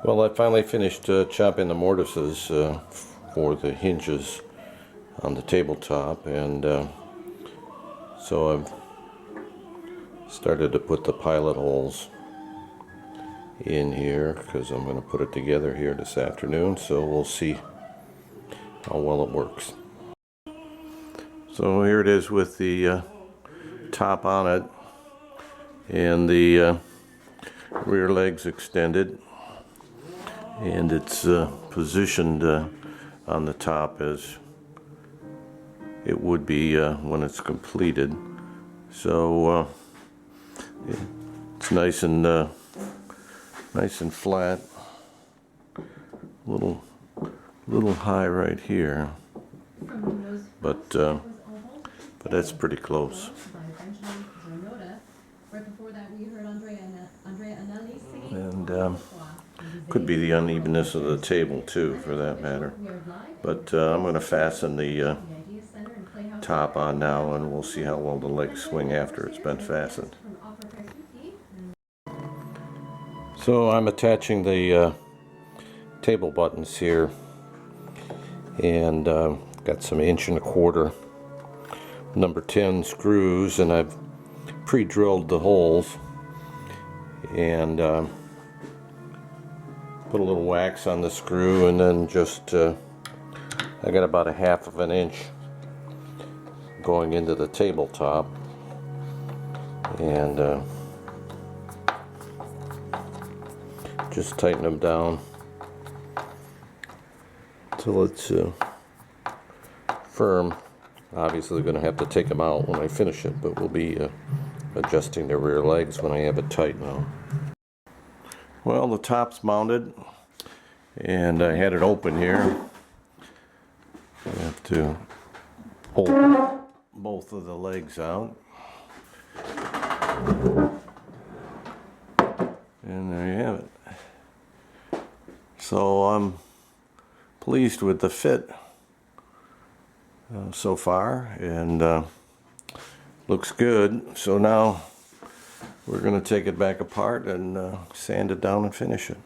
Well, I finally finished chopping the mortises for the hinges on the tabletop, and so I've started to put the pilot holes in here because I'm going to put it together here this afternoon, so we'll see how well it works. So here it is with the top on it and the rear legs extended, and it's positioned on the top as it would be when it's completed. So it's nice and flat. Little high right here, but that's pretty close. And could be the unevenness of the table too, for that matter. But I'm going to fasten the top on now, and we'll see how well the legs swing after it's been fastened. So I'm attaching the table buttons here, and got some 1¼ number 10 screws, and I've pre-drilled the holes, and put a little wax on the screw, and then just I got about 1/2 inch going into the tabletop, and just tighten them down till it's firm. Obviously going to have to take them out when I finish it, but we'll be adjusting the rear legs when I have it tight now. Well, the top's mounted, and I had it open here. I have to pull both of the legs out, and there you have it. So I'm pleased with the fit so far, and looks good. So now we're going to take it back apart and sand it down and finish it.